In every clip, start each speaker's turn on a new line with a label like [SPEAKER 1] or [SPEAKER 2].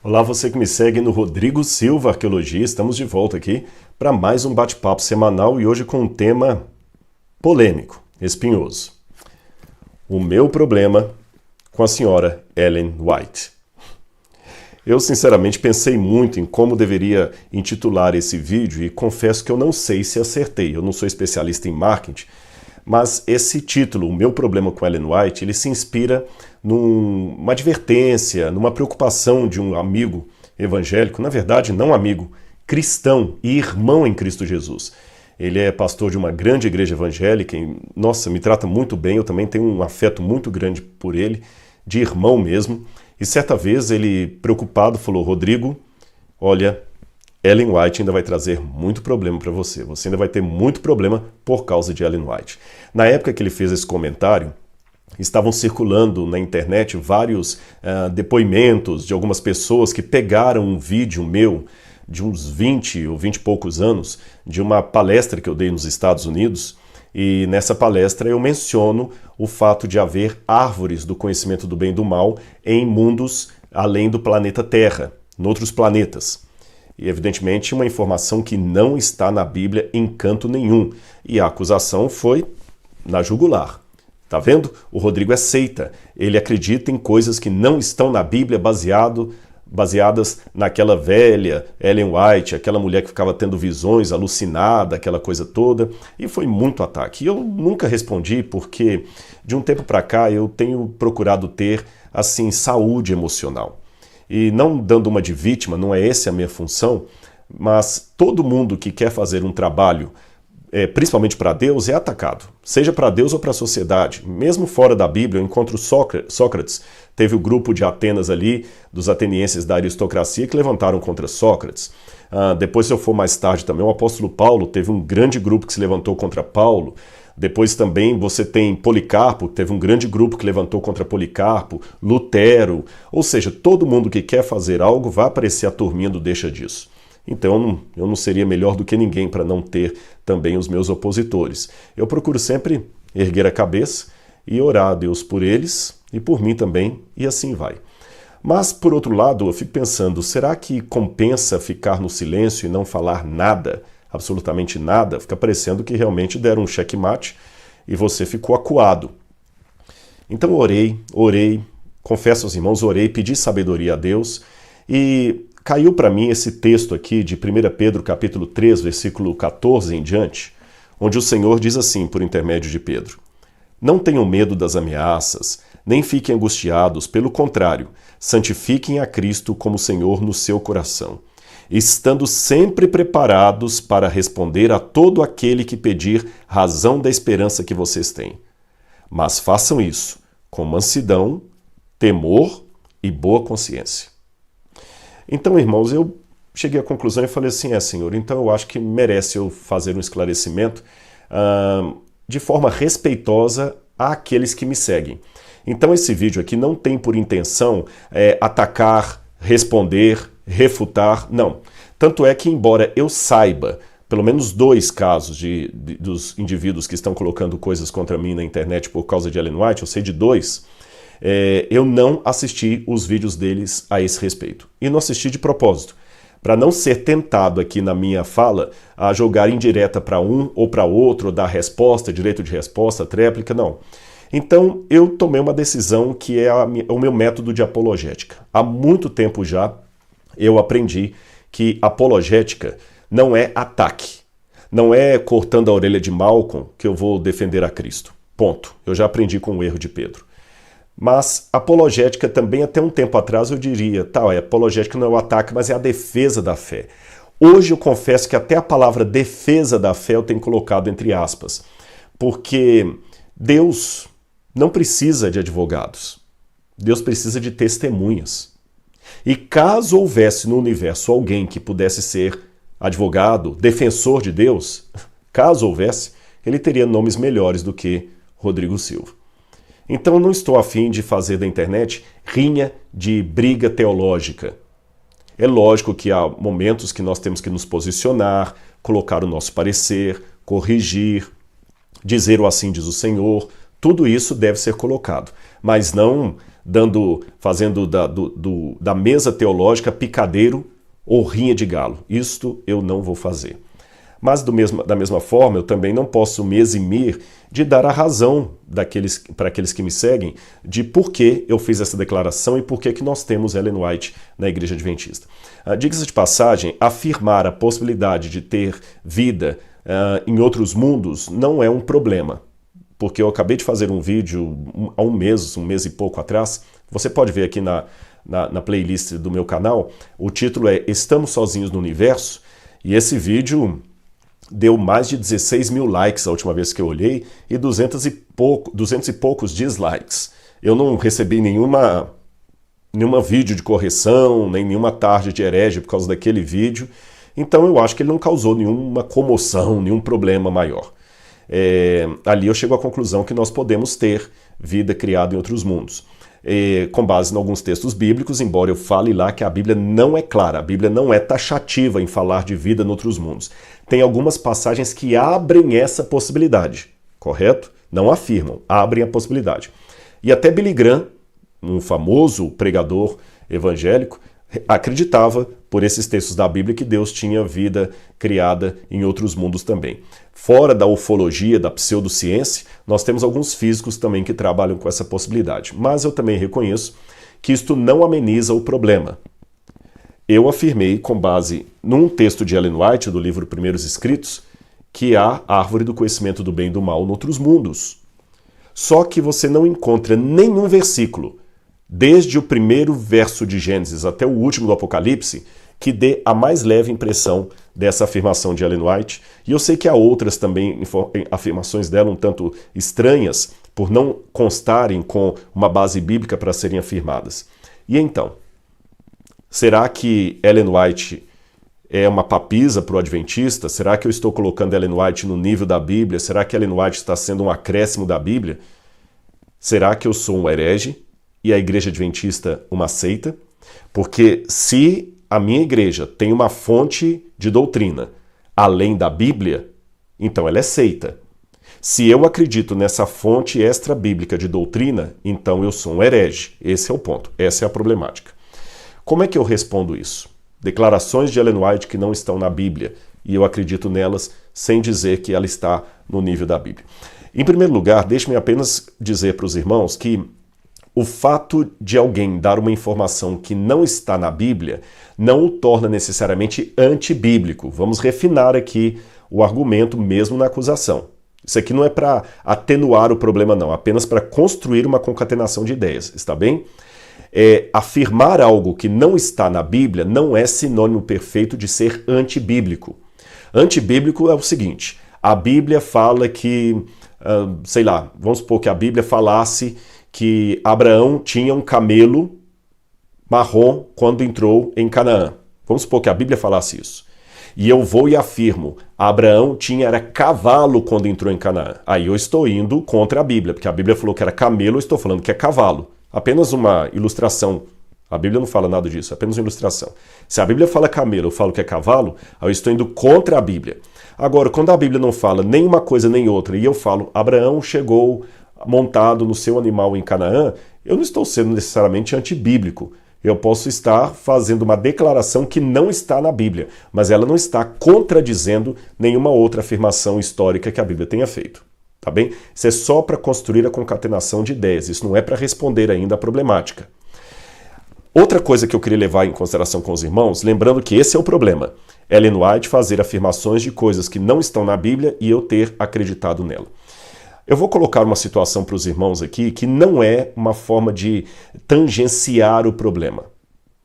[SPEAKER 1] Olá, você que me segue no Rodrigo Silva Arqueologia. Estamos de volta aqui para mais um bate-papo semanal e hoje com um tema polêmico, espinhoso. O meu problema com a senhora Ellen White. Eu sinceramente pensei muito em como deveria intitular esse vídeo e confesso que eu não sei se acertei. Eu não sou especialista em marketing, mas esse título, O Meu Problema com Ellen White, ele se inspira numa advertência, numa preocupação de um amigo evangélico, na verdade não amigo, cristão e irmão em Cristo Jesus. Ele é pastor de uma grande igreja evangélica e, nossa, me trata muito bem, eu também tenho um afeto muito grande por ele, de irmão mesmo. E certa vez ele, preocupado, falou: Rodrigo, olha, Ellen White ainda vai trazer muito problema para você. Você ainda vai ter muito problema por causa de Ellen White. Na época que ele fez esse comentário, estavam circulando na internet vários depoimentos de algumas pessoas que pegaram um vídeo meu de uns 20 ou 20 e poucos anos, de uma palestra que eu dei nos Estados Unidos, e nessa palestra eu menciono o fato de haver árvores do conhecimento do bem e do mal em mundos além do planeta Terra, em outros planetas. E, evidentemente, uma informação que não está na Bíblia em canto nenhum. E a acusação foi na jugular. Tá vendo? O Rodrigo é seita. Ele acredita em coisas que não estão na Bíblia baseadas naquela velha Ellen White, aquela mulher que ficava tendo visões, alucinada, aquela coisa toda. E foi muito ataque. E eu nunca respondi porque, de um tempo para cá, eu tenho procurado ter, assim, saúde emocional. E não dando uma de vítima, não é essa a minha função, mas todo mundo que quer fazer um trabalho, principalmente para Deus, é atacado. Seja para Deus ou para a sociedade. Mesmo fora da Bíblia, eu encontro Sócrates. Teve o grupo de Atenas ali, dos atenienses da aristocracia, que levantaram contra Sócrates. Depois, se eu for mais tarde também, o apóstolo Paulo teve um grande grupo que se levantou contra Paulo. Depois também você tem Policarpo, teve um grande grupo que levantou contra Policarpo, Lutero, ou seja, todo mundo que quer fazer algo vai aparecer a turminha do deixa disso. Então eu não seria melhor do que ninguém para não ter também os meus opositores. Eu procuro sempre erguer a cabeça e orar a Deus por eles e por mim também, e assim vai. Mas, por outro lado, eu fico pensando, será que compensa ficar no silêncio e não falar nada? Absolutamente nada, fica parecendo que realmente deram um checkmate e você ficou acuado. Então orei, confesso aos irmãos, orei, pedi sabedoria a Deus e caiu para mim esse texto aqui de 1 Pedro capítulo 3, versículo 14 em diante, onde o Senhor diz assim, por intermédio de Pedro: Não tenham medo das ameaças, nem fiquem angustiados, pelo contrário, santifiquem a Cristo como Senhor no seu coração, estando sempre preparados para responder a todo aquele que pedir razão da esperança que vocês têm. Mas façam isso com mansidão, temor e boa consciência. Então, irmãos, eu cheguei à conclusão e falei assim, Senhor, então eu acho que merece eu fazer um esclarecimento de forma respeitosa àqueles que me seguem. Então esse vídeo aqui não tem por intenção atacar, responder, refutar, não. Tanto é que, embora eu saiba pelo menos 2 casos dos indivíduos que estão colocando coisas contra mim na internet por causa de Ellen White, eu sei de 2, eu não assisti os vídeos deles a esse respeito. E não assisti de propósito, para não ser tentado aqui na minha fala a jogar indireta para um ou para outro, ou dar resposta, direito de resposta, tréplica, não. Então, eu tomei uma decisão que é o meu método de apologética. Há muito tempo já eu aprendi que apologética não é ataque. Não é cortando a orelha de Malcolm que eu vou defender a Cristo. Ponto. Eu já aprendi com o erro de Pedro. Mas apologética também, até um tempo atrás, eu diria, apologética não é o ataque, mas é a defesa da fé. Hoje eu confesso que até a palavra defesa da fé eu tenho colocado entre aspas. Porque Deus não precisa de advogados. Deus precisa de testemunhas. E caso houvesse no universo alguém que pudesse ser advogado, defensor de Deus, caso houvesse, ele teria nomes melhores do que Rodrigo Silva. Então eu não estou afim de fazer da internet rinha de briga teológica. É lógico que há momentos que nós temos que nos posicionar, colocar o nosso parecer, corrigir, dizer o assim diz o Senhor, tudo isso deve ser colocado, mas não fazendo da mesa teológica picadeiro ou rinha de galo. Isto eu não vou fazer. Mas da mesma forma, eu também não posso me eximir de dar a razão para aqueles que me seguem de por que eu fiz essa declaração e por que nós temos Ellen White na Igreja Adventista. Diga-se de passagem, afirmar a possibilidade de ter vida em outros mundos não é um problema. Porque eu acabei de fazer um vídeo há um mês e pouco atrás. Você pode ver aqui na playlist do meu canal. O título é Estamos Sozinhos no Universo. E esse vídeo deu mais de 16 mil likes a última vez que eu olhei e 200 e poucos dislikes. Eu não recebi nenhuma vídeo de correção, nem nenhuma tarde de herege por causa daquele vídeo. Então eu acho que ele não causou nenhuma comoção, nenhum problema maior. Ali eu chego à conclusão que nós podemos ter vida criada em outros mundos. Com base em alguns textos bíblicos, embora eu fale lá que a Bíblia não é clara, a Bíblia não é taxativa em falar de vida em outros mundos. Tem algumas passagens que abrem essa possibilidade, correto? Não afirmam, abrem a possibilidade. E até Billy Graham, um famoso pregador evangélico, acreditava, por esses textos da Bíblia, que Deus tinha vida criada em outros mundos também. Fora da ufologia, da pseudociência, nós temos alguns físicos também que trabalham com essa possibilidade. Mas eu também reconheço que isto não ameniza o problema. Eu afirmei, com base num texto de Ellen White, do livro Primeiros Escritos, que há árvore do conhecimento do bem e do mal em outros mundos. Só que você não encontra nenhum versículo, desde o primeiro verso de Gênesis até o último do Apocalipse, que dê a mais leve impressão dessa afirmação de Ellen White. E eu sei que há outras também afirmações dela um tanto estranhas, por não constarem com uma base bíblica para serem afirmadas. E então, será que Ellen White é uma papisa para o adventista? Será que eu estou colocando Ellen White no nível da Bíblia? Será que Ellen White está sendo um acréscimo da Bíblia? Será que eu sou um herege e a Igreja Adventista uma seita? Porque se a minha igreja tem uma fonte de doutrina além da Bíblia, então ela é seita. Se eu acredito nessa fonte extra-bíblica de doutrina, então eu sou um herege. Esse é o ponto, essa é a problemática. Como é que eu respondo isso? Declarações de Ellen White que não estão na Bíblia, e eu acredito nelas sem dizer que ela está no nível da Bíblia. Em primeiro lugar, deixe-me apenas dizer para os irmãos que o fato de alguém dar uma informação que não está na Bíblia não o torna necessariamente antibíblico. Vamos refinar aqui o argumento mesmo na acusação. Isso aqui não é para atenuar o problema não, apenas para construir uma concatenação de ideias, está bem? Afirmar algo que não está na Bíblia não é sinônimo perfeito de ser antibíblico. Antibíblico é o seguinte, a Bíblia fala que, vamos supor que a Bíblia falasse que Abraão tinha um camelo marrom quando entrou em Canaã. Vamos supor que a Bíblia falasse isso. E eu vou e afirmo, Abraão era cavalo quando entrou em Canaã. Aí eu estou indo contra a Bíblia, porque a Bíblia falou que era camelo, eu estou falando que é cavalo. Apenas uma ilustração. A Bíblia não fala nada disso, é apenas uma ilustração. Se a Bíblia fala camelo, eu falo que é cavalo, aí eu estou indo contra a Bíblia. Agora, quando a Bíblia não fala nem uma coisa nem outra, e eu falo, Abraão chegou montado no seu animal em Canaã, eu não estou sendo necessariamente antibíblico. Eu posso estar fazendo uma declaração que não está na Bíblia, mas ela não está contradizendo nenhuma outra afirmação histórica que a Bíblia tenha feito. Tá bem? Isso é só para construir a concatenação de ideias, isso não é para responder ainda a problemática. Outra coisa que eu queria levar em consideração com os irmãos, lembrando que esse é o problema, Ellen White fazer afirmações de coisas que não estão na Bíblia e eu ter acreditado nela. Eu vou colocar uma situação para os irmãos aqui que não é uma forma de tangenciar o problema.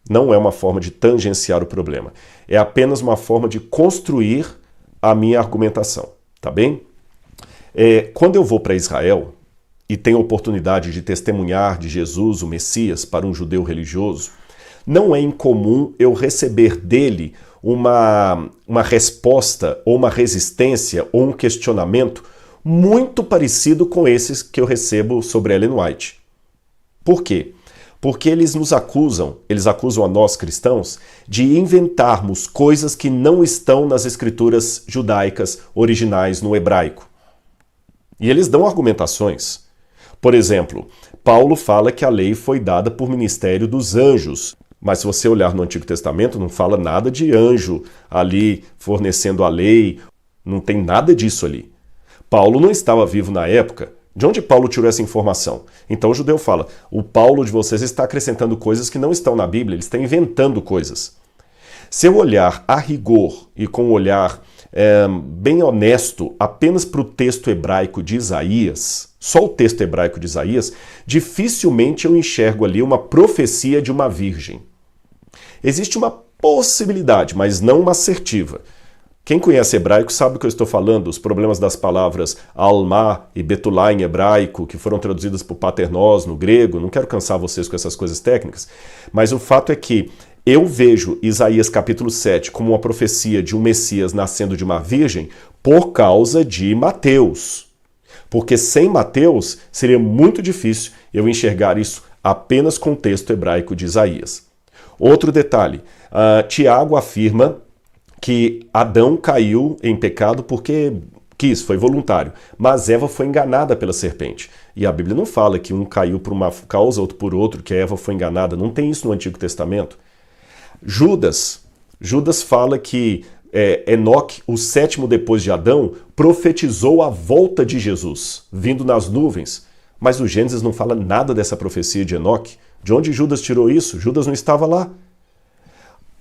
[SPEAKER 1] Não é uma forma de tangenciar o problema. É apenas uma forma de construir a minha argumentação. Tá bem? Quando eu vou para Israel e tenho a oportunidade de testemunhar de Jesus, o Messias, para um judeu religioso, não é incomum eu receber dele uma resposta ou uma resistência ou um questionamento muito parecido com esses que eu recebo sobre Ellen White. Por quê? Porque eles acusam a nós cristãos de inventarmos coisas que não estão nas escrituras judaicas originais no hebraico. E eles dão argumentações. Por exemplo, Paulo fala que a lei foi dada por ministério dos anjos. Mas se você olhar no Antigo Testamento, não fala nada de anjo ali fornecendo a lei, não tem nada disso ali. Paulo não estava vivo na época. De onde Paulo tirou essa informação? Então o judeu fala, o Paulo de vocês está acrescentando coisas que não estão na Bíblia, ele está inventando coisas. Se eu olhar a rigor e com um olhar bem honesto apenas para o texto hebraico de Isaías, só o texto hebraico de Isaías, dificilmente eu enxergo ali uma profecia de uma virgem. Existe uma possibilidade, mas não uma assertiva. Quem conhece hebraico sabe o que eu estou falando, os problemas das palavras alma e betulá em hebraico, que foram traduzidas por paternós no grego. Não quero cansar vocês com essas coisas técnicas, mas o fato é que eu vejo Isaías capítulo 7 como uma profecia de um Messias nascendo de uma virgem por causa de Mateus. Porque sem Mateus seria muito difícil eu enxergar isso apenas com o texto hebraico de Isaías. Outro detalhe, Tiago afirma que Adão caiu em pecado porque quis, foi voluntário, mas Eva foi enganada pela serpente. E a Bíblia não fala que um caiu por uma causa, outro por outro, que Eva foi enganada. Não tem isso no Antigo Testamento. Judas fala que Enoque, o sétimo depois de Adão, profetizou a volta de Jesus, vindo nas nuvens. Mas o Gênesis não fala nada dessa profecia de Enoque. De onde Judas tirou isso? Judas não estava lá.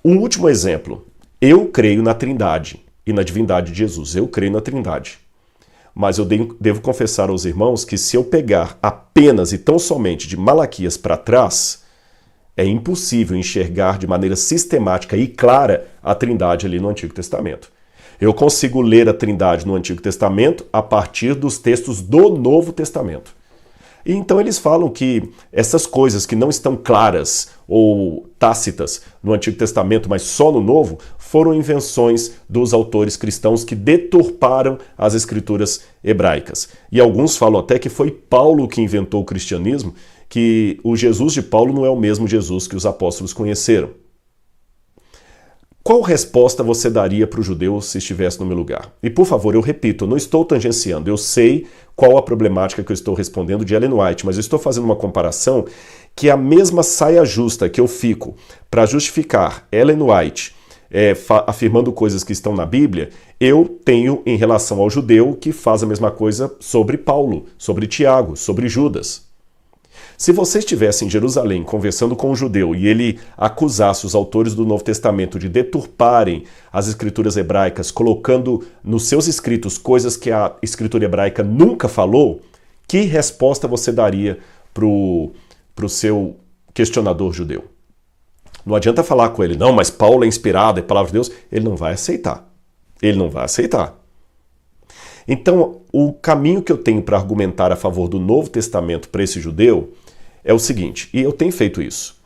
[SPEAKER 1] Um último exemplo. Eu creio na Trindade e na divindade de Jesus. Eu creio na Trindade. Mas eu devo confessar aos irmãos que se eu pegar apenas e tão somente de Malaquias para trás, é impossível enxergar de maneira sistemática e clara a Trindade ali no Antigo Testamento. Eu consigo ler a Trindade no Antigo Testamento a partir dos textos do Novo Testamento. E então eles falam que essas coisas que não estão claras ou tácitas no Antigo Testamento, mas só no Novo, foram invenções dos autores cristãos que deturparam as escrituras hebraicas. E alguns falam até que foi Paulo que inventou o cristianismo, que o Jesus de Paulo não é o mesmo Jesus que os apóstolos conheceram. Qual resposta você daria para o judeu se estivesse no meu lugar? E por favor, eu repito, eu não estou tangenciando, eu sei qual a problemática que eu estou respondendo de Ellen White, mas eu estou fazendo uma comparação que a mesma saia justa que eu fico para justificar Ellen White afirmando coisas que estão na Bíblia, eu tenho em relação ao judeu que faz a mesma coisa sobre Paulo, sobre Tiago, sobre Judas. Se você estivesse em Jerusalém conversando com um judeu e ele acusasse os autores do Novo Testamento de deturparem as escrituras hebraicas, colocando nos seus escritos coisas que a escritura hebraica nunca falou, que resposta você daria para o seu questionador judeu? Não adianta falar com ele, não, mas Paulo é inspirado, é palavra de Deus. Ele não vai aceitar. Ele não vai aceitar. Então, o caminho que eu tenho para argumentar a favor do Novo Testamento para esse judeu é o seguinte, e eu tenho feito isso.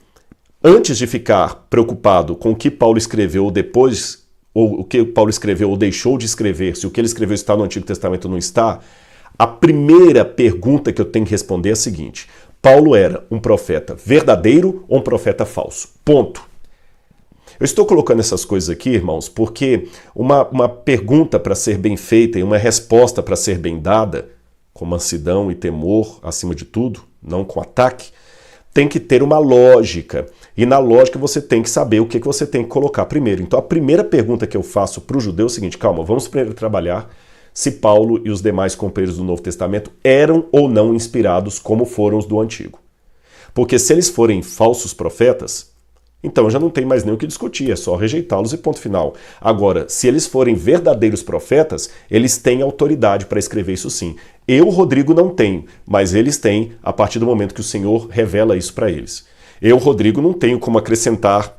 [SPEAKER 1] Antes de ficar preocupado com o que Paulo escreveu ou depois, ou o que Paulo escreveu ou deixou de escrever, se o que ele escreveu está no Antigo Testamento ou não está, a primeira pergunta que eu tenho que responder é a seguinte: Paulo era um profeta verdadeiro ou um profeta falso? Ponto. Eu estou colocando essas coisas aqui, irmãos, porque uma pergunta para ser bem feita e uma resposta para ser bem dada, com mansidão e temor, acima de tudo, não com ataque, tem que ter uma lógica. E na lógica você tem que saber o que você tem que colocar primeiro. Então a primeira pergunta que eu faço para o judeu é o seguinte: calma, vamos primeiro trabalhar se Paulo e os demais companheiros do Novo Testamento eram ou não inspirados como foram os do Antigo. Porque se eles forem falsos profetas, então já não tem mais nem o que discutir, é só rejeitá-los e ponto final. Agora, se eles forem verdadeiros profetas, eles têm autoridade para escrever isso sim. Eu, Rodrigo, não tenho, mas eles têm a partir do momento que o Senhor revela isso para eles. Eu, Rodrigo, não tenho como acrescentar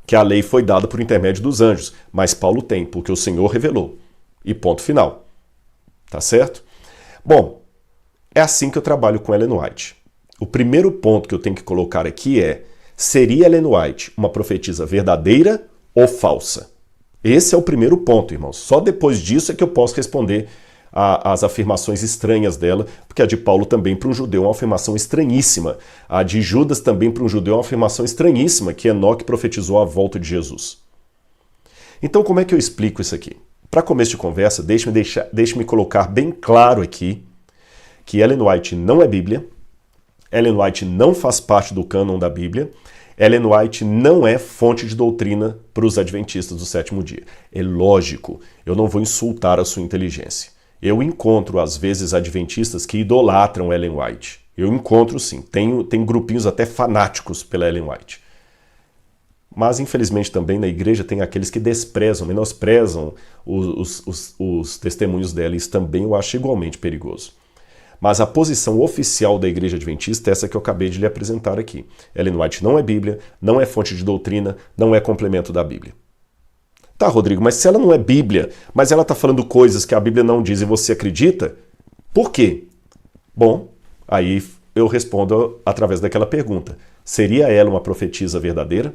[SPEAKER 1] que a lei foi dada por intermédio dos anjos, mas Paulo tem, porque o Senhor revelou. E ponto final. Tá certo? Bom, é assim que eu trabalho com Ellen White. O primeiro ponto que eu tenho que colocar aqui é: seria Ellen White uma profetisa verdadeira ou falsa? Esse é o primeiro ponto, irmãos. Só depois disso é que eu posso responder às afirmações estranhas dela, porque a de Paulo também para um judeu é uma afirmação estranhíssima. A de Judas também para um judeu é uma afirmação estranhíssima, que Enoque profetizou a volta de Jesus. Então como é que eu explico isso aqui? Para começo de conversa, deixe-me colocar bem claro aqui que Ellen White não é Bíblia, Ellen White não faz parte do cânon da Bíblia. Ellen White não é fonte de doutrina para os adventistas do sétimo dia. É lógico, eu não vou insultar a sua inteligência. Eu encontro, às vezes, adventistas que idolatram Ellen White. Eu encontro, sim. Tem grupinhos até fanáticos pela Ellen White. Mas, infelizmente, também na igreja tem aqueles que desprezam, menosprezam os testemunhos dela. Isso também eu acho igualmente perigoso. Mas a posição oficial da igreja adventista é essa que eu acabei de lhe apresentar aqui. Ellen White não é Bíblia, não é fonte de doutrina, não é complemento da Bíblia. Tá, Rodrigo, mas se ela não é Bíblia, mas ela está falando coisas que a Bíblia não diz e você acredita, por quê? Bom, aí eu respondo através daquela pergunta. Seria ela uma profetisa verdadeira?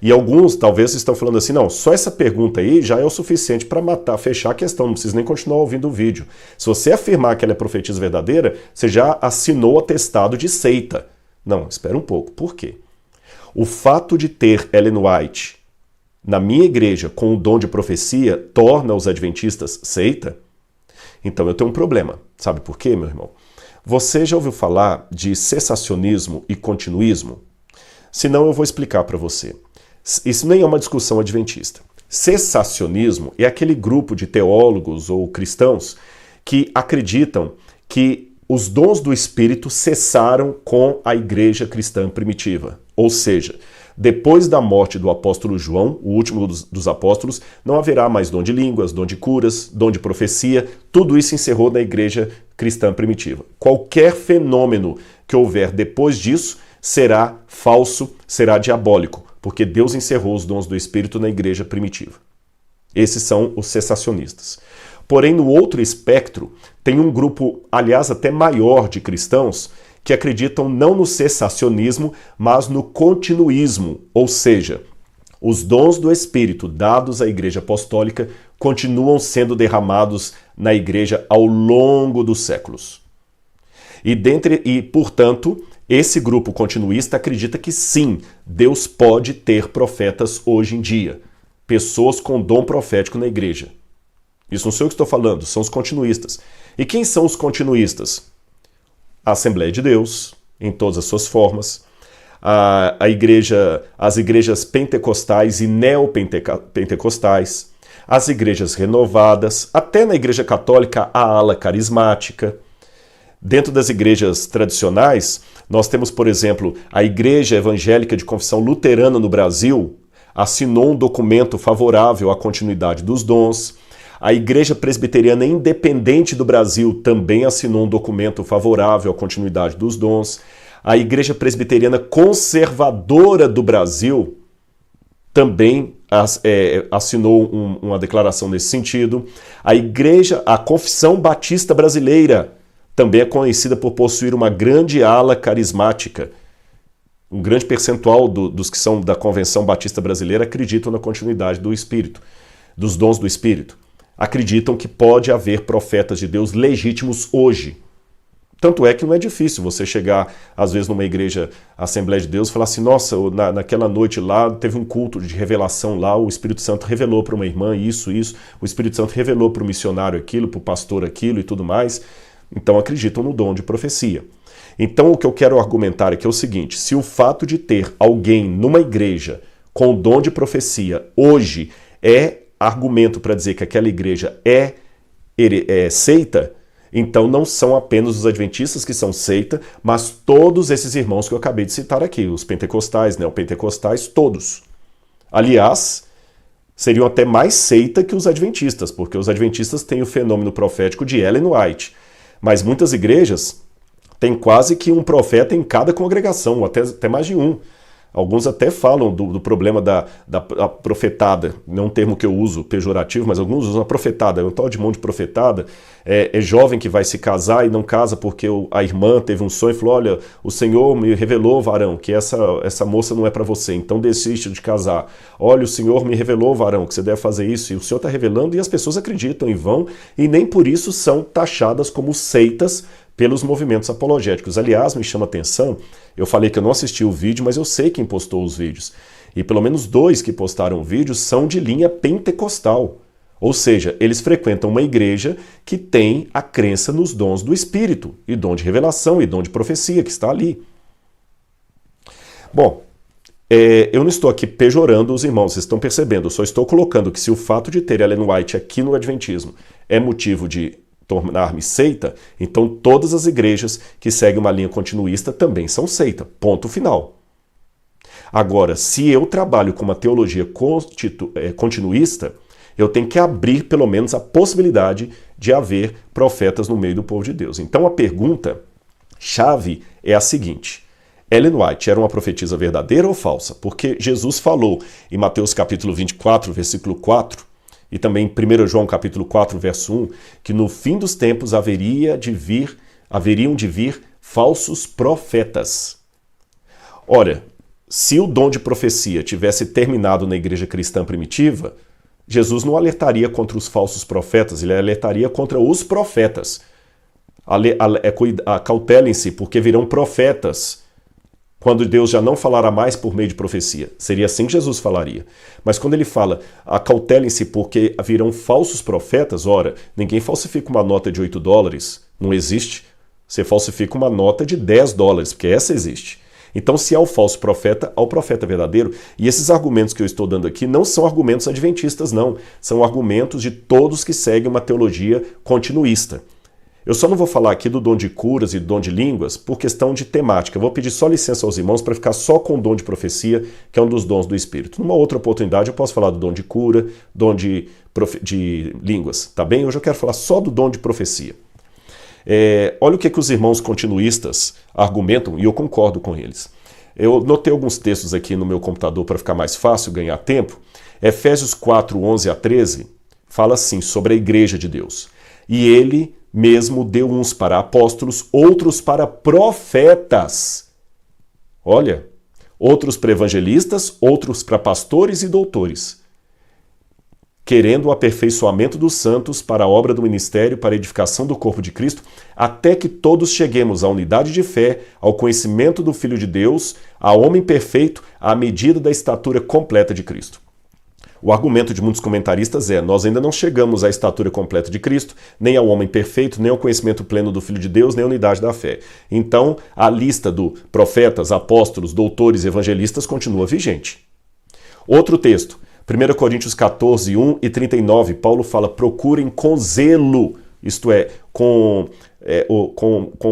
[SPEAKER 1] E alguns talvez estão falando assim, não, só essa pergunta aí já é o suficiente para fechar a questão, não precisa nem continuar ouvindo o vídeo. Se você afirmar que ela é profetisa verdadeira, você já assinou o atestado de seita. Não, espera um pouco, por quê? O fato de ter Ellen White na minha igreja com o dom de profecia torna os adventistas seita? Então eu tenho um problema. Sabe por quê, meu irmão? Você já ouviu falar de cessacionismo e continuismo? Se não, eu vou explicar para você. Isso nem é uma discussão adventista. Cessacionismo é aquele grupo de teólogos ou cristãos que acreditam que os dons do Espírito cessaram com a igreja cristã primitiva. Ou seja, depois da morte do apóstolo João, o último dos apóstolos, não haverá mais dom de línguas, dom de curas, dom de profecia. Tudo isso encerrou na igreja cristã primitiva. Qualquer fenômeno que houver depois disso será falso, será diabólico, porque Deus encerrou os dons do Espírito na igreja primitiva. Esses são os cessacionistas. Porém, no outro espectro, tem um grupo, aliás, até maior de cristãos que acreditam não no cessacionismo, mas no continuismo, ou seja, os dons do Espírito dados à Igreja Apostólica continuam sendo derramados na Igreja ao longo dos séculos. Portanto, esse grupo continuista acredita que sim, Deus pode ter profetas hoje em dia, pessoas com dom profético na Igreja. Isso não sou eu que estou falando, são os continuistas. E quem são os continuistas? A Assembleia de Deus, em todas as suas formas, as igrejas pentecostais e neopentecostais, as igrejas renovadas, até na Igreja Católica a ala carismática. Dentro das igrejas tradicionais, nós temos, por exemplo, a Igreja Evangélica de Confissão Luterana no Brasil assinou um documento favorável à continuidade dos dons. A Igreja Presbiteriana Independente do Brasil também assinou um documento favorável à continuidade dos dons. A Igreja Presbiteriana Conservadora do Brasil também assinou uma declaração nesse sentido. A Confissão Batista Brasileira também é conhecida por possuir uma grande ala carismática. Um grande percentual dos que são da Convenção Batista Brasileira acreditam na continuidade do Espírito, dos dons do Espírito. Acreditam que pode haver profetas de Deus legítimos hoje. Tanto é que não é difícil você chegar, às vezes, numa igreja, Assembleia de Deus, e falar assim, nossa, naquela noite lá, teve um culto de revelação lá, o Espírito Santo revelou para uma irmã isso, o Espírito Santo revelou para o missionário aquilo, para o pastor aquilo e tudo mais. Então acreditam no dom de profecia. Então o que eu quero argumentar aqui é o seguinte, se o fato de ter alguém numa igreja com o dom de profecia hoje é argumento para dizer que aquela igreja é seita, então não são apenas os adventistas que são seita, mas todos esses irmãos que eu acabei de citar aqui, os pentecostais, neopentecostais, todos. Aliás, seriam até mais seita que os adventistas, porque os adventistas têm o fenômeno profético de Ellen White, mas muitas igrejas têm quase que um profeta em cada congregação, ou até mais de um. Alguns até falam do problema da profetada, não é um termo que eu uso pejorativo, mas alguns usam a profetada, é um tal de mão de profetada, é jovem que vai se casar e não casa porque a irmã teve um sonho e falou, olha, o Senhor me revelou, varão, que essa moça não é para você, então desiste de casar. Olha, o Senhor me revelou, varão, que você deve fazer isso, e o Senhor está revelando e as pessoas acreditam e vão, e nem por isso são taxadas como seitas pelos movimentos apologéticos. Aliás, me chama a atenção, eu falei que eu não assisti o vídeo, mas eu sei quem postou os vídeos. E pelo menos 2 que postaram o vídeo são de linha pentecostal. Ou seja, eles frequentam uma igreja que tem a crença nos dons do Espírito, e dom de revelação, e dom de profecia, que está ali. Bom, eu não estou aqui pejorando os irmãos, vocês estão percebendo, eu só estou colocando que se o fato de ter Ellen White aqui no Adventismo é motivo de tornar-me seita, então todas as igrejas que seguem uma linha continuista também são seita. Ponto final. Agora, se eu trabalho com uma teologia continuista, eu tenho que abrir pelo menos a possibilidade de haver profetas no meio do povo de Deus. Então a pergunta-chave é a seguinte: Ellen White era uma profetisa verdadeira ou falsa? Porque Jesus falou em Mateus capítulo 24, versículo 4, e também em 1 João capítulo 4, verso 1, que no fim dos tempos haveriam de vir falsos profetas. Ora, se o dom de profecia tivesse terminado na igreja cristã primitiva, Jesus não alertaria contra os falsos profetas, ele alertaria contra os profetas. Acautelem-se, porque virão profetas, quando Deus já não falará mais por meio de profecia. Seria assim que Jesus falaria. Mas quando ele fala, acautelem-se porque virão falsos profetas, ora, ninguém falsifica uma nota de $8, não existe. Você falsifica uma nota de $10, porque essa existe. Então, se há o falso profeta, há o profeta verdadeiro. E esses argumentos que eu estou dando aqui não são argumentos adventistas, não. São argumentos de todos que seguem uma teologia continuista. Eu só não vou falar aqui do dom de curas e do dom de línguas por questão de temática. Eu vou pedir só licença aos irmãos para ficar só com o dom de profecia, que é um dos dons do Espírito. Numa outra oportunidade eu posso falar do dom de cura, dom de línguas, tá bem? Hoje eu quero falar só do dom de profecia. Olha o que os irmãos continuistas argumentam, e eu concordo com eles. Eu notei alguns textos aqui no meu computador para ficar mais fácil ganhar tempo. Efésios 4, 11 a 13 fala assim sobre a igreja de Deus. E ele mesmo deu uns para apóstolos, outros para profetas. Olha, outros para evangelistas, outros para pastores e doutores, querendo o aperfeiçoamento dos santos para a obra do ministério, para a edificação do corpo de Cristo, até que todos cheguemos à unidade de fé, ao conhecimento do Filho de Deus, ao homem perfeito, à medida da estatura completa de Cristo. O argumento de muitos comentaristas é: nós ainda não chegamos à estatura completa de Cristo, nem ao homem perfeito, nem ao conhecimento pleno do Filho de Deus, nem à unidade da fé. Então, a lista do profetas, apóstolos, doutores e evangelistas continua vigente. Outro texto, 1 Coríntios 14, 1 e 39, Paulo fala: procurem com zelo, isto é, com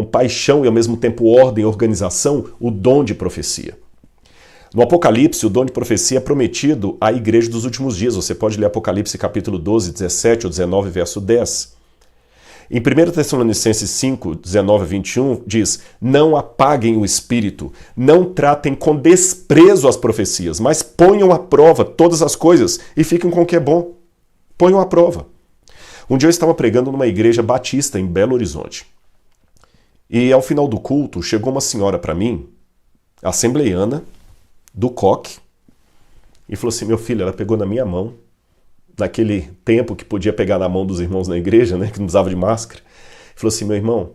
[SPEAKER 1] paixão e ao mesmo tempo ordem e organização, o dom de profecia. No Apocalipse, o dom de profecia é prometido à igreja dos últimos dias. Você pode ler Apocalipse capítulo 12, 17 ou 19, verso 10. Em 1 Tessalonicenses 5, 19 a 21, diz: não apaguem o espírito, não tratem com desprezo as profecias, mas ponham à prova todas as coisas e fiquem com o que é bom. Ponham à prova. Um dia eu estava pregando numa igreja batista em Belo Horizonte. E ao final do culto, chegou uma senhora para mim, assembleiana, do coque, e falou assim: meu filho, ela pegou na minha mão, naquele tempo que podia pegar na mão dos irmãos na igreja, né, que não usava de máscara, falou assim: meu irmão,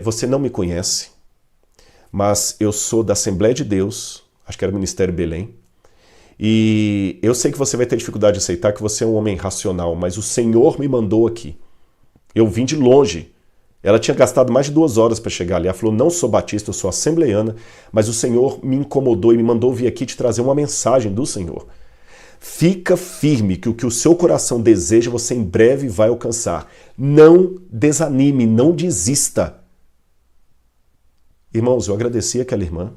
[SPEAKER 1] você não me conhece, mas eu sou da Assembleia de Deus, acho que era o Ministério Belém, e eu sei que você vai ter dificuldade de aceitar que você é um homem racional, mas o Senhor me mandou aqui. Eu vim de longe. Ela tinha gastado mais de 2 horas para chegar ali. Ela falou: não sou batista, eu sou assembleiana, mas o Senhor me incomodou e me mandou vir aqui te trazer uma mensagem do Senhor. Fica firme que o que o seu coração deseja, você em breve vai alcançar. Não desanime, não desista. Irmãos, eu agradeci àquela irmã,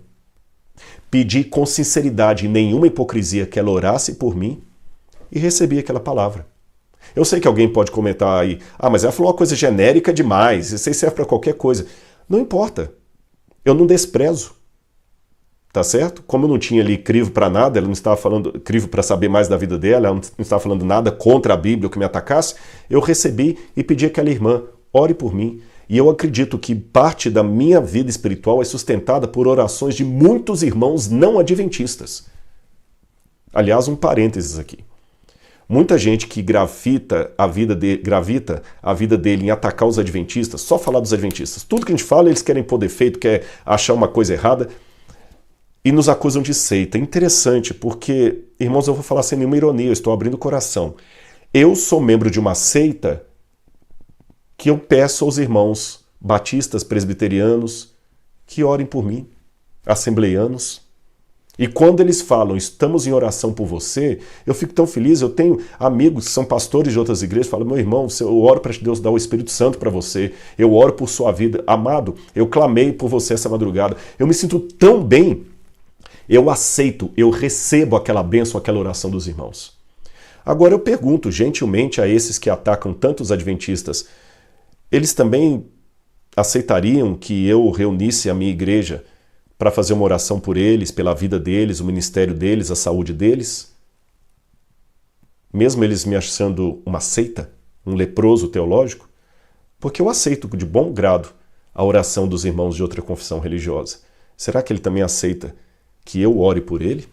[SPEAKER 1] pedi com sinceridade e nenhuma hipocrisia que ela orasse por mim e recebi aquela palavra. Eu sei que alguém pode comentar aí: mas ela falou uma coisa genérica demais, isso aí serve para qualquer coisa. Não importa, eu não desprezo, tá certo? Como eu não tinha ali crivo para nada, ela não estava falando crivo para saber mais da vida dela, ela não estava falando nada contra a Bíblia ou que me atacasse, eu recebi e pedi àquela irmã: ore por mim. E eu acredito que parte da minha vida espiritual é sustentada por orações de muitos irmãos não adventistas. Aliás, um parênteses aqui. Muita gente que gravita a vida dele em atacar os adventistas, só falar dos adventistas. Tudo que a gente fala, eles querem pôr defeito, quer achar uma coisa errada e nos acusam de seita. Interessante, porque, irmãos, eu vou falar sem nenhuma ironia, eu estou abrindo o coração. Eu sou membro de uma seita que eu peço aos irmãos batistas, presbiterianos, que orem por mim, assembleianos. E quando eles falam, estamos em oração por você, eu fico tão feliz. Eu tenho amigos que são pastores de outras igrejas, falam, meu irmão, eu oro para Deus dar o Espírito Santo para você, eu oro por sua vida. Amado, eu clamei por você essa madrugada. Eu me sinto tão bem, eu aceito, eu recebo aquela bênção, aquela oração dos irmãos. Agora eu pergunto gentilmente a esses que atacam tantos adventistas, eles também aceitariam que eu reunisse a minha igreja para fazer uma oração por eles, pela vida deles, o ministério deles, a saúde deles? Mesmo eles me achando uma seita, um leproso teológico? Porque eu aceito de bom grado a oração dos irmãos de outra confissão religiosa. Será que ele também aceita que eu ore por ele?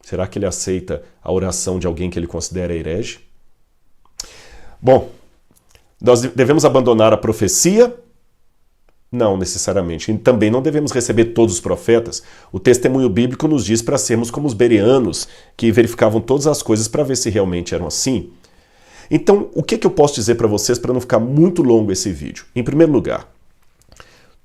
[SPEAKER 1] Será que ele aceita a oração de alguém que ele considera herege? Bom, nós devemos abandonar a profecia? Não necessariamente. E também não devemos receber todos os profetas. O testemunho bíblico nos diz para sermos como os bereanos, que verificavam todas as coisas para ver se realmente eram assim. Então, o que eu posso dizer para vocês para não ficar muito longo esse vídeo? Em primeiro lugar,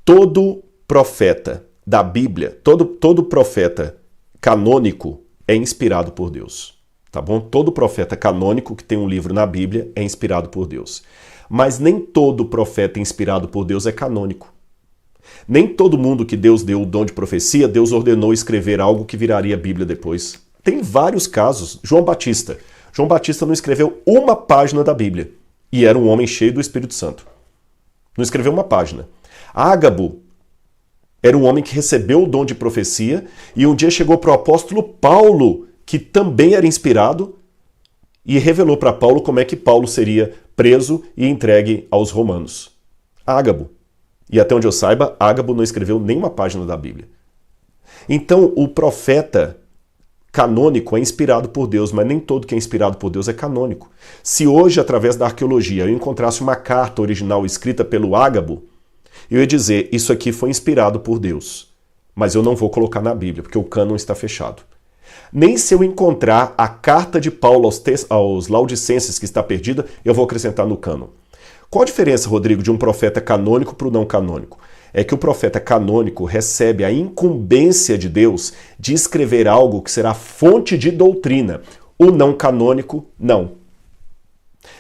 [SPEAKER 1] todo profeta da Bíblia, todo profeta canônico é inspirado por Deus. Tá bom? Todo profeta canônico que tem um livro na Bíblia é inspirado por Deus. Mas nem todo profeta inspirado por Deus é canônico. Nem todo mundo que Deus deu o dom de profecia, Deus ordenou escrever algo que viraria a Bíblia depois. Tem vários casos. João Batista. João Batista não escreveu uma página da Bíblia. E era um homem cheio do Espírito Santo. Não escreveu uma página. Ágabo era um homem que recebeu o dom de profecia e um dia chegou para o apóstolo Paulo, que também era inspirado, e revelou para Paulo como é que Paulo seria preso e entregue aos romanos. Ágabo. E até onde eu saiba, Ágabo não escreveu nenhuma página da Bíblia. Então, o profeta canônico é inspirado por Deus, mas nem todo que é inspirado por Deus é canônico. Se hoje, através da arqueologia, eu encontrasse uma carta original escrita pelo Ágabo, eu ia dizer, isso aqui foi inspirado por Deus, mas eu não vou colocar na Bíblia, porque o cânon está fechado. Nem se eu encontrar a carta de Paulo aos Laodicenses que está perdida, eu vou acrescentar no cânon. Qual a diferença, Rodrigo, de um profeta canônico para o não canônico? É que o profeta canônico recebe a incumbência de Deus de escrever algo que será fonte de doutrina. O não canônico, não.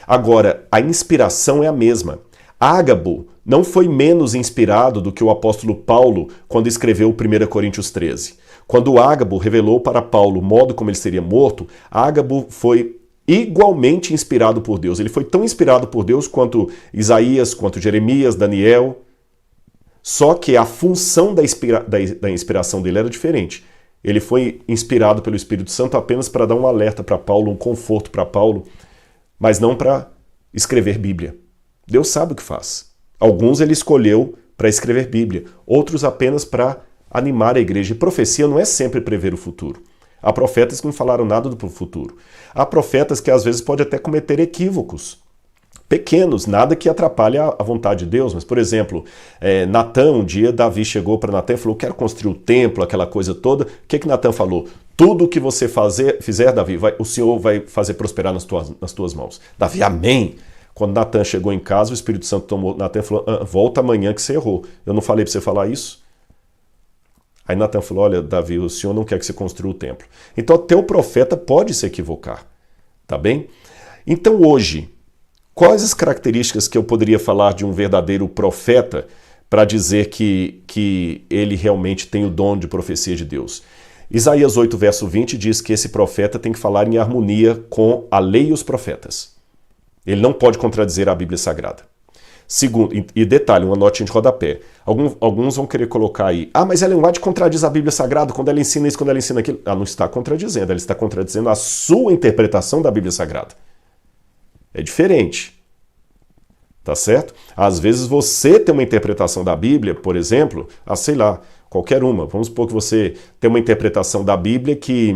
[SPEAKER 1] Agora, a inspiração é a mesma. Ágabo não foi menos inspirado do que o apóstolo Paulo quando escreveu 1 Coríntios 13. Quando Ágabo revelou para Paulo o modo como ele seria morto, Ágabo foi igualmente inspirado por Deus. Ele foi tão inspirado por Deus quanto Isaías, quanto Jeremias, Daniel. Só que a função da inspiração dele era diferente. Ele foi inspirado pelo Espírito Santo apenas para dar um alerta para Paulo, um conforto para Paulo, mas não para escrever Bíblia. Deus sabe o que faz. Alguns ele escolheu para escrever Bíblia, outros apenas para animar a igreja. E profecia não é sempre prever o futuro. Há profetas que não falaram nada do futuro. Há profetas que às vezes podem até cometer equívocos pequenos, nada que atrapalhe a vontade de Deus. Mas, por exemplo, Natã, um dia Davi chegou para Natã e falou, quero construir o templo, aquela coisa toda. O que Natã falou? Tudo que você fizer, Davi, o Senhor vai fazer prosperar nas tuas mãos. Davi, amém. Quando Natã chegou em casa, o Espírito Santo tomou Natã e falou, volta amanhã que você errou. Eu não falei para você falar isso? Aí Natã falou, olha, Davi, o Senhor não quer que você construa o templo. Então até o profeta pode se equivocar, tá bem? Então hoje, quais as características que eu poderia falar de um verdadeiro profeta para dizer que ele realmente tem o dom de profecia de Deus? Isaías 8, verso 20 diz que esse profeta tem que falar em harmonia com a lei e os profetas. Ele não pode contradizer a Bíblia Sagrada. Segundo, e detalhe, uma notinha de rodapé. Alguns vão querer colocar aí, mas Ellen White contradiz a Bíblia Sagrada quando ela ensina isso, quando ela ensina aquilo. Ela não está contradizendo, ela está contradizendo a sua interpretação da Bíblia Sagrada. É diferente. Tá certo? Às vezes você tem uma interpretação da Bíblia, por exemplo, sei lá, qualquer uma. Vamos supor que você tem uma interpretação da Bíblia que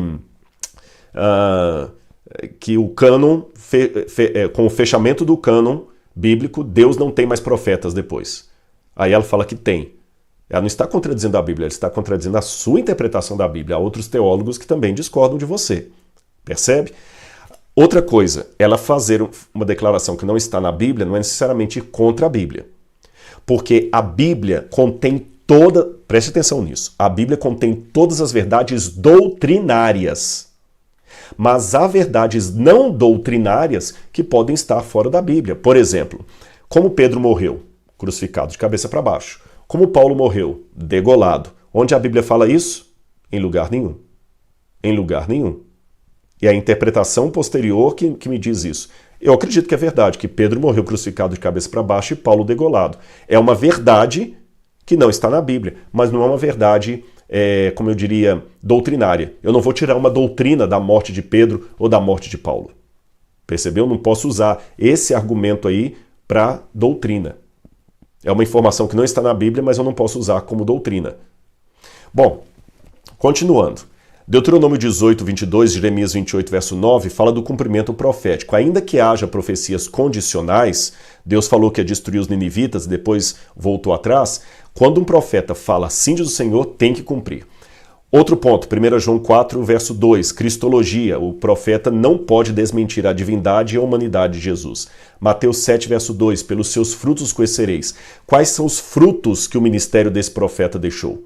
[SPEAKER 1] o cânon, com o fechamento do cânon bíblico, Deus não tem mais profetas depois. Aí ela fala que tem. Ela não está contradizendo a Bíblia, ela está contradizendo a sua interpretação da Bíblia. Há outros teólogos que também discordam de você. Percebe? Outra coisa, ela fazer uma declaração que não está na Bíblia não é necessariamente contra a Bíblia. Porque a Bíblia contém preste atenção nisso, a Bíblia contém todas as verdades doutrinárias. Mas há verdades não doutrinárias que podem estar fora da Bíblia. Por exemplo, como Pedro morreu, crucificado de cabeça para baixo. Como Paulo morreu, degolado. Onde a Bíblia fala isso? Em lugar nenhum. Em lugar nenhum. E a interpretação posterior que me diz isso. Eu acredito que é verdade, que Pedro morreu crucificado de cabeça para baixo e Paulo degolado. É uma verdade que não está na Bíblia, mas não é uma verdade, como eu diria, doutrinária. Eu não vou tirar uma doutrina da morte de Pedro ou da morte de Paulo. Percebeu? Não posso usar esse argumento aí para doutrina. É uma informação que não está na Bíblia, mas eu não posso usar como doutrina. Bom, continuando. Deuteronômio 18, 22, Jeremias 28, verso 9, fala do cumprimento profético. Ainda que haja profecias condicionais, Deus falou que ia destruir os ninivitas e depois voltou atrás. Quando um profeta fala assim diz o Senhor, tem que cumprir. Outro ponto, 1 João 4, verso 2, Cristologia. O profeta não pode desmentir a divindade e a humanidade de Jesus. Mateus 7, verso 2, pelos seus frutos conhecereis. Quais são os frutos que o ministério desse profeta deixou?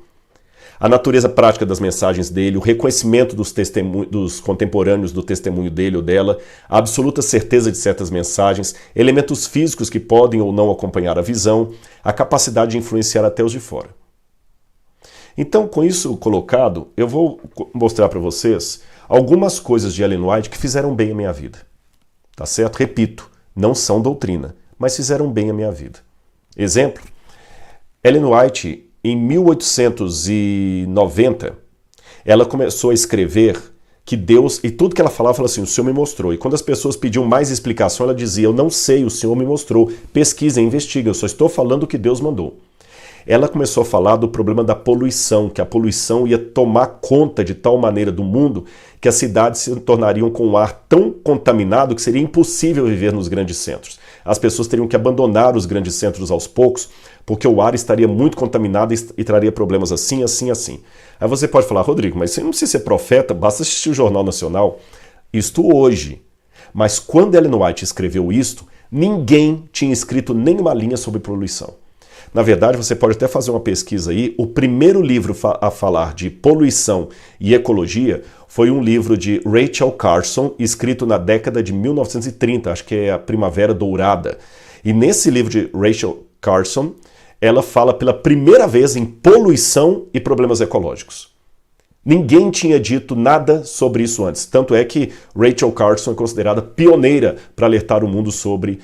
[SPEAKER 1] A natureza prática das mensagens dele, o reconhecimento dos contemporâneos do testemunho dele ou dela, a absoluta certeza de certas mensagens, elementos físicos que podem ou não acompanhar a visão, a capacidade de influenciar até os de fora. Então, com isso colocado, eu vou mostrar para vocês algumas coisas de Ellen White que fizeram bem a minha vida. Tá certo? Repito, não são doutrina, mas fizeram bem a minha vida. Exemplo, Ellen White, em 1890, ela começou a escrever que Deus, e tudo que ela falava assim, o Senhor me mostrou. E quando as pessoas pediam mais explicação, ela dizia, eu não sei, o Senhor me mostrou. Pesquisem, investiguem, eu só estou falando o que Deus mandou. Ela começou a falar do problema da poluição, que a poluição ia tomar conta de tal maneira do mundo que as cidades se tornariam com um ar tão contaminado que seria impossível viver nos grandes centros. As pessoas teriam que abandonar os grandes centros aos poucos, porque o ar estaria muito contaminado e traria problemas assim, assim, assim. Aí você pode falar, Rodrigo, mas você não precisa ser profeta, basta assistir o Jornal Nacional. Isto hoje. Mas quando Ellen White escreveu isto, ninguém tinha escrito nenhuma linha sobre poluição. Na verdade, você pode até fazer uma pesquisa aí. O primeiro livro a falar de poluição e ecologia foi um livro de Rachel Carson, escrito na década de 1930, acho que é a Primavera Dourada. E nesse livro de Rachel Carson, ela fala pela primeira vez em poluição e problemas ecológicos. Ninguém tinha dito nada sobre isso antes. Tanto é que Rachel Carson é considerada pioneira para alertar o mundo sobre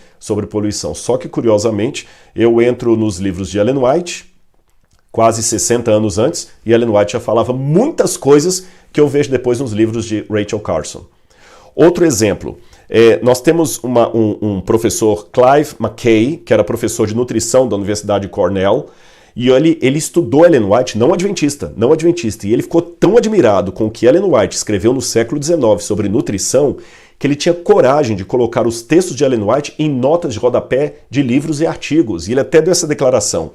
[SPEAKER 1] poluição. Só que, curiosamente, eu entro nos livros de Ellen White, quase 60 anos antes, e Ellen White já falava muitas coisas que eu vejo depois nos livros de Rachel Carson. Outro exemplo, nós temos um professor, Clive McKay, que era professor de nutrição da Universidade de Cornell, e ele estudou Ellen White, não adventista, e ele ficou tão admirado com o que Ellen White escreveu no século XIX sobre nutrição, que ele tinha coragem de colocar os textos de Ellen White em notas de rodapé de livros e artigos, e ele até deu essa declaração.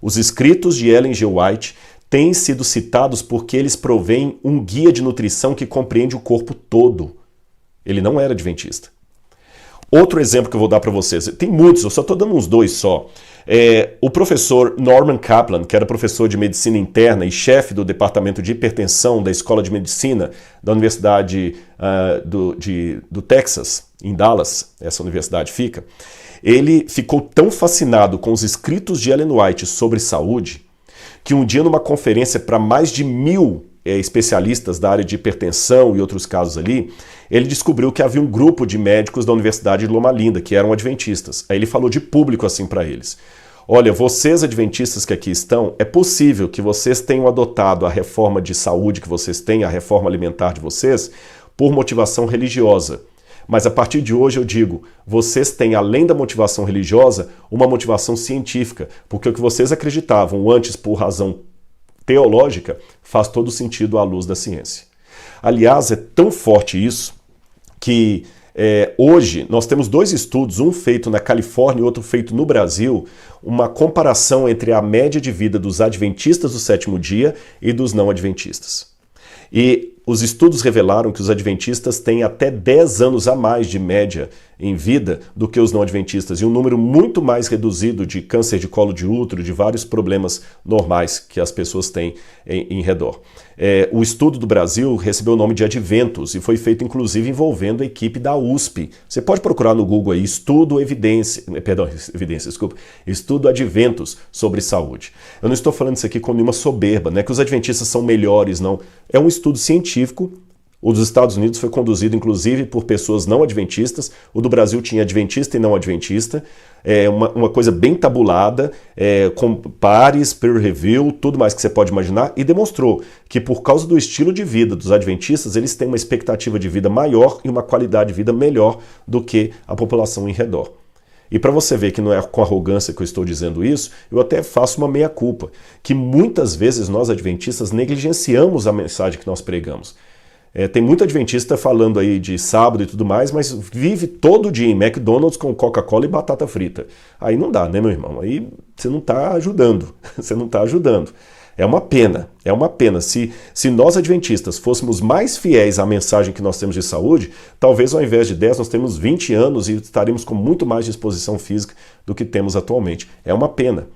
[SPEAKER 1] Os escritos de Ellen G. White têm sido citados porque eles provêm um guia de nutrição que compreende o corpo todo. Ele não era adventista. Outro exemplo que eu vou dar para vocês, tem muitos, eu só estou dando uns dois só. O professor Norman Kaplan, que era professor de medicina interna e chefe do departamento de hipertensão da Escola de Medicina da Universidade do Texas, em Dallas, essa universidade fica, ele ficou tão fascinado com os escritos de Ellen White sobre saúde, que um dia numa conferência para mais de 1000 especialistas da área de hipertensão e outros casos ali, ele descobriu que havia um grupo de médicos da Universidade de Loma Linda, que eram adventistas. Aí ele falou de público assim para eles. Olha, vocês adventistas que aqui estão, é possível que vocês tenham adotado a reforma de saúde que vocês têm, a reforma alimentar de vocês, por motivação religiosa. Mas a partir de hoje eu digo, vocês têm, além da motivação religiosa, uma motivação científica, porque o que vocês acreditavam antes por razão teológica faz todo sentido à luz da ciência. Aliás, é tão forte isso que hoje nós temos dois estudos, um feito na Califórnia e outro feito no Brasil, uma comparação entre a média de vida dos adventistas do sétimo dia e dos não adventistas. E os estudos revelaram que os adventistas têm até 10 anos a mais de média em vida do que os não adventistas e um número muito mais reduzido de câncer de colo de útero, de vários problemas normais que as pessoas têm em redor. O estudo do Brasil recebeu o nome de Adventus e foi feito inclusive envolvendo a equipe da USP. Você pode procurar no Google aí, estudo Adventus sobre saúde. Eu não estou falando isso aqui com nenhuma soberba, não é que os adventistas são melhores, não. É um estudo científico. O dos Estados Unidos foi conduzido, inclusive, por pessoas não adventistas. O do Brasil tinha adventista e não adventista. É uma coisa bem tabulada, com pares, peer review, tudo mais que você pode imaginar, e demonstrou que por causa do estilo de vida dos adventistas, eles têm uma expectativa de vida maior e uma qualidade de vida melhor do que a população em redor. E para você ver que não é com arrogância que eu estou dizendo isso, eu até faço uma meia-culpa, que muitas vezes nós adventistas negligenciamos a mensagem que nós pregamos. Tem muito adventista falando aí de sábado e tudo mais, mas vive todo dia em McDonald's com Coca-Cola e batata frita. Aí não dá, né, meu irmão? Aí você não está ajudando. Você não está ajudando. É uma pena, é uma pena. Se nós adventistas fôssemos mais fiéis à mensagem que nós temos de saúde, talvez ao invés de 10 nós temos 20 anos e estaremos com muito mais disposição física do que temos atualmente. É uma pena.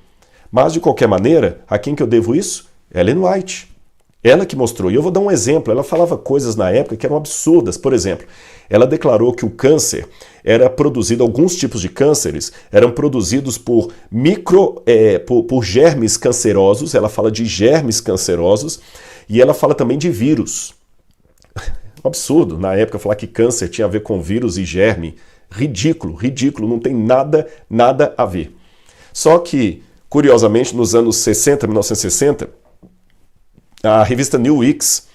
[SPEAKER 1] Mas, de qualquer maneira, a quem que eu devo isso? Ellen White. Ela que mostrou, e eu vou dar um exemplo, ela falava coisas na época que eram absurdas. Por exemplo, ela declarou que o câncer era produzido, alguns tipos de cânceres eram produzidos por germes cancerosos, ela fala de germes cancerosos, e ela fala também de vírus. Um absurdo, na época, falar que câncer tinha a ver com vírus e germe. Ridículo, ridículo, não tem nada a ver. Só que, curiosamente, nos anos 60, 1960, a revista New Weeks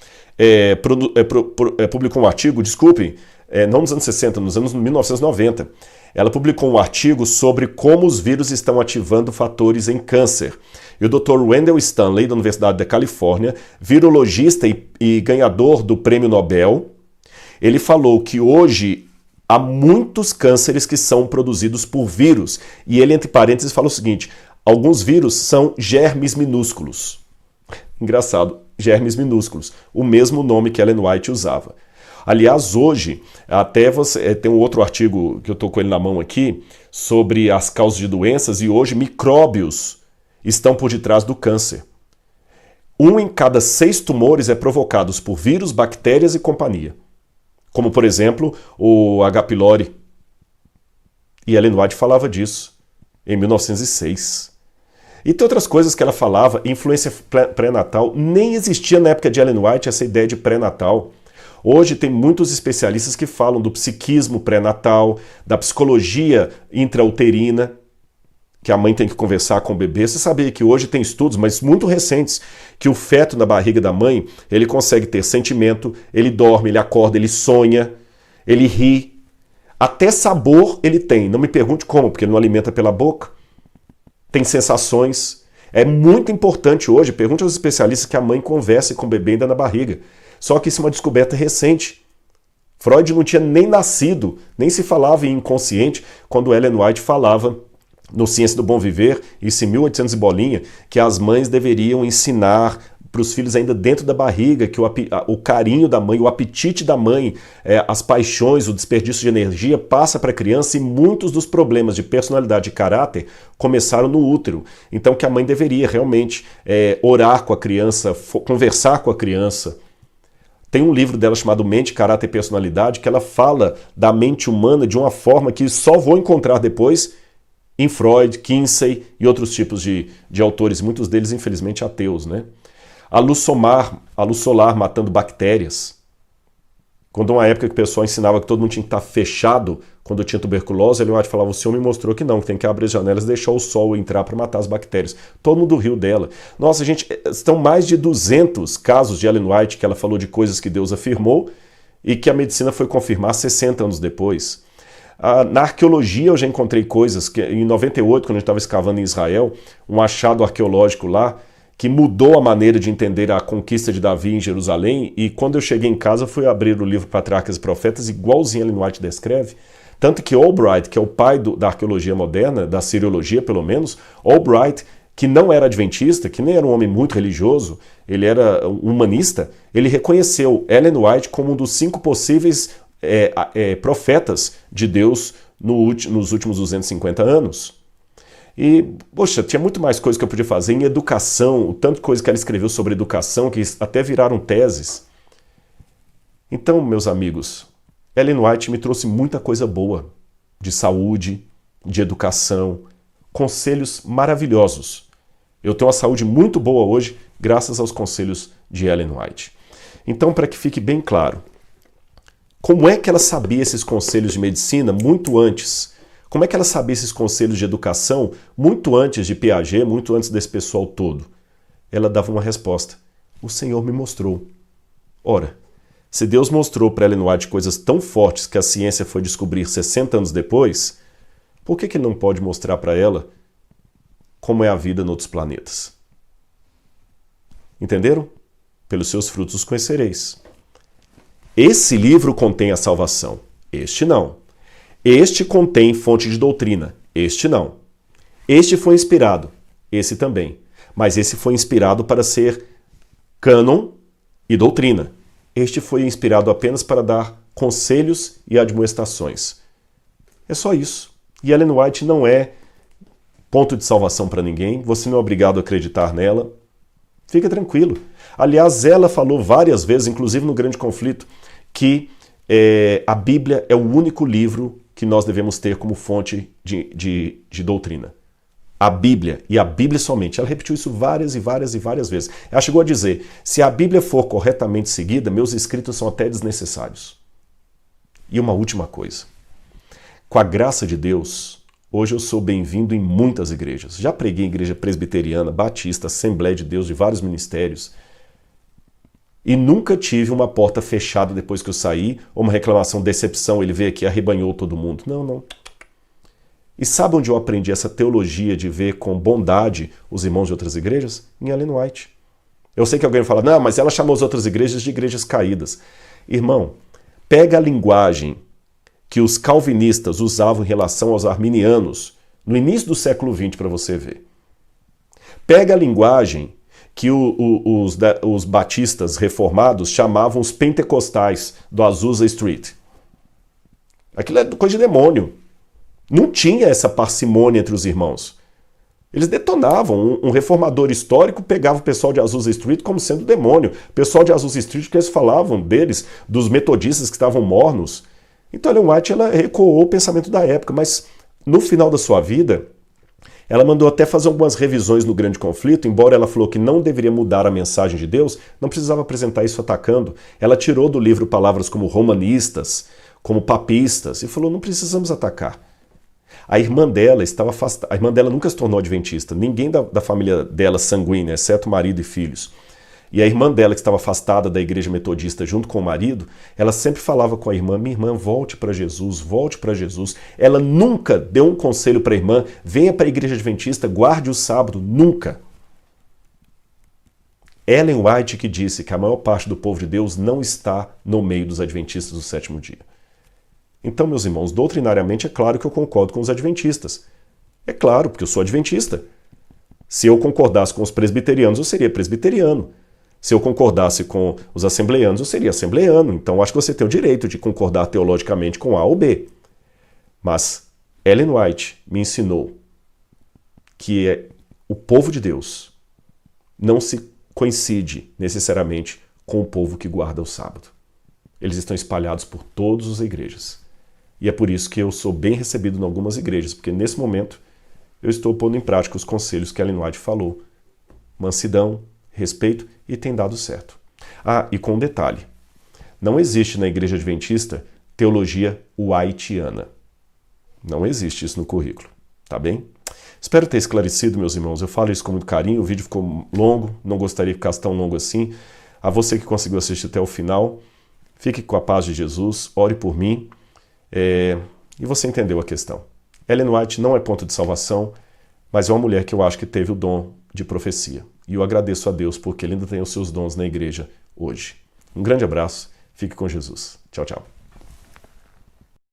[SPEAKER 1] publicou um artigo, não nos anos 60, nos anos 1990. Ela publicou um artigo sobre como os vírus estão ativando fatores em câncer. E o Dr. Wendell Stanley, da Universidade da Califórnia, virologista e ganhador do Prêmio Nobel, ele falou que hoje há muitos cânceres que são produzidos por vírus. E ele, entre parênteses, fala o seguinte: alguns vírus são germes minúsculos. Engraçado, germes minúsculos, o mesmo nome que Ellen White usava. Aliás, hoje, até você tem um outro artigo que eu estou com ele na mão aqui, sobre as causas de doenças, e hoje micróbios estão por detrás do câncer. 1 em cada 6 tumores é provocados por vírus, bactérias e companhia. Como, por exemplo, o H. pylori. E Ellen White falava disso em 1906. E tem outras coisas que ela falava, influência pré-natal, nem existia na época de Ellen White essa ideia de pré-natal. Hoje tem muitos especialistas que falam do psiquismo pré-natal, da psicologia intrauterina, que a mãe tem que conversar com o bebê. Você sabia que hoje tem estudos, mas muito recentes, que o feto na barriga da mãe, ele consegue ter sentimento, ele dorme, ele acorda, ele sonha, ele ri. Até sabor ele tem. Não me pergunte como, porque ele não alimenta pela boca. Tem sensações. É muito importante hoje, pergunte aos especialistas, que a mãe converse com o bebê ainda na barriga. Só que isso é uma descoberta recente. Freud não tinha nem nascido, nem se falava em inconsciente, quando Ellen White falava no Ciência do Bom Viver, isso em 1800 e bolinha, que as mães deveriam ensinar para os filhos ainda dentro da barriga, que o carinho da mãe, o apetite da mãe, as paixões, o desperdício de energia passa para a criança, e muitos dos problemas de personalidade e caráter começaram no útero. Então que a mãe deveria realmente orar com a criança, conversar com a criança. Tem um livro dela chamado Mente, Caráter e Personalidade, que ela fala da mente humana de uma forma que só vou encontrar depois em Freud, Kinsey e outros tipos de autores, muitos deles infelizmente ateus, né? A luz solar matando bactérias. Quando uma época que o pessoal ensinava que todo mundo tinha que estar fechado quando tinha tuberculose, Ellen White falava: o senhor me mostrou que não, que tem que abrir as janelas e deixar o sol entrar para matar as bactérias. Todo mundo riu dela. Nossa, gente, estão mais de 200 casos de Ellen White que ela falou de coisas que Deus afirmou e que a medicina foi confirmar 60 anos depois. Na arqueologia eu já encontrei coisas que em 98, quando a gente estava escavando em Israel, um achado arqueológico lá, que mudou a maneira de entender a conquista de Davi em Jerusalém, e quando eu cheguei em casa fui abrir o livro Patriarcas e Profetas, igualzinho Ellen White descreve, tanto que Albright, que é o pai da arqueologia moderna, da siriologia pelo menos, Albright que não era adventista, que nem era um homem muito religioso, ele era um humanista, ele reconheceu Ellen White como um dos 5 possíveis profetas de Deus nos últimos 250 anos. E, poxa, tinha muito mais coisa que eu podia fazer em educação, o tanto de coisa que ela escreveu sobre educação, que até viraram teses. Então, meus amigos, Ellen White me trouxe muita coisa boa, de saúde, de educação, conselhos maravilhosos. Eu tenho uma saúde muito boa hoje, graças aos conselhos de Ellen White. Então, para que fique bem claro, como é que ela sabia esses conselhos de medicina muito antes? Como é que ela sabia esses conselhos de educação muito antes de Piaget, muito antes desse pessoal todo? Ela dava uma resposta. O Senhor me mostrou. Ora, se Deus mostrou para Ellen White coisas tão fortes que a ciência foi descobrir 60 anos depois, por que Ele não pode mostrar para ela como é a vida em outros planetas? Entenderam? Pelos seus frutos os conhecereis. Esse livro contém a salvação. Este não. Este contém fonte de doutrina. Este não. Este foi inspirado. Esse também. Mas esse foi inspirado para ser cânon e doutrina. Este foi inspirado apenas para dar conselhos e admoestações. É só isso. E Ellen White não é ponto de salvação para ninguém. Você não é obrigado a acreditar nela. Fica tranquilo. Aliás, ela falou várias vezes, inclusive no Grande Conflito, que a Bíblia é o único livro que nós devemos ter como fonte de doutrina. A Bíblia, e a Bíblia somente. Ela repetiu isso várias e várias e várias vezes. Ela chegou a dizer, se a Bíblia for corretamente seguida, meus escritos são até desnecessários. E uma última coisa. Com a graça de Deus, hoje eu sou bem-vindo em muitas igrejas. Já preguei em igreja presbiteriana, batista, Assembleia de Deus, de vários ministérios. E nunca tive uma porta fechada depois que eu saí, ou uma reclamação, decepção, ele veio aqui e arrebanhou todo mundo. Não, não. E sabe onde eu aprendi essa teologia de ver com bondade os irmãos de outras igrejas? Em Ellen White. Eu sei que alguém vai falar, não, mas ela chamou as outras igrejas de igrejas caídas. Irmão, pega a linguagem que os calvinistas usavam em relação aos arminianos no início do século XX para você ver. Pega a linguagem que os batistas reformados chamavam os pentecostais do Azusa Street. Aquilo é coisa de demônio. Não tinha essa parcimônia entre os irmãos. Eles detonavam. Um reformador histórico pegava o pessoal de Azusa Street como sendo demônio. O pessoal de Azusa Street, que eles falavam deles, dos metodistas que estavam mornos. Então Ellen White ela recuou o pensamento da época, mas no final da sua vida, ela mandou até fazer algumas revisões no Grande Conflito, embora ela falou que não deveria mudar a mensagem de Deus, não precisava apresentar isso atacando. Ela tirou do livro palavras como romanistas, como papistas, e falou, não precisamos atacar. A irmã dela estava afastada, a irmã dela nunca se tornou adventista, ninguém da família dela sanguínea, exceto marido e filhos. E a irmã dela, que estava afastada da igreja metodista junto com o marido, ela sempre falava com a irmã, minha irmã, volte para Jesus, volte para Jesus. Ela nunca deu um conselho para a irmã, venha para a igreja adventista, guarde o sábado, nunca. Ellen White que disse que a maior parte do povo de Deus não está no meio dos adventistas do sétimo dia. Então, meus irmãos, doutrinariamente é claro que eu concordo com os adventistas. É claro, porque eu sou adventista. Se eu concordasse com os presbiterianos, eu seria presbiteriano. Se eu concordasse com os assembleianos, eu seria assembleiano. Então, acho que você tem o direito de concordar teologicamente com A ou B. Mas Ellen White me ensinou que o povo de Deus não se coincide necessariamente com o povo que guarda o sábado. Eles estão espalhados por todas as igrejas. E é por isso que eu sou bem recebido em algumas igrejas, porque nesse momento eu estou pondo em prática os conselhos que Ellen White falou. Mansidão, respeito, e tem dado certo. Ah, e com um detalhe. Não existe na igreja adventista teologia whiteana. Não existe isso no currículo, tá bem? Espero ter esclarecido, meus irmãos. Eu falo isso com muito carinho, o vídeo ficou longo, não gostaria que ficasse tão longo assim. A você que conseguiu assistir até o final, fique com a paz de Jesus, ore por mim. E você entendeu a questão. Ellen White não é ponto de salvação, mas é uma mulher que eu acho que teve o dom de profecia. E eu agradeço a Deus porque Ele ainda tem os seus dons na igreja hoje. Um grande abraço, fique com Jesus. Tchau, tchau.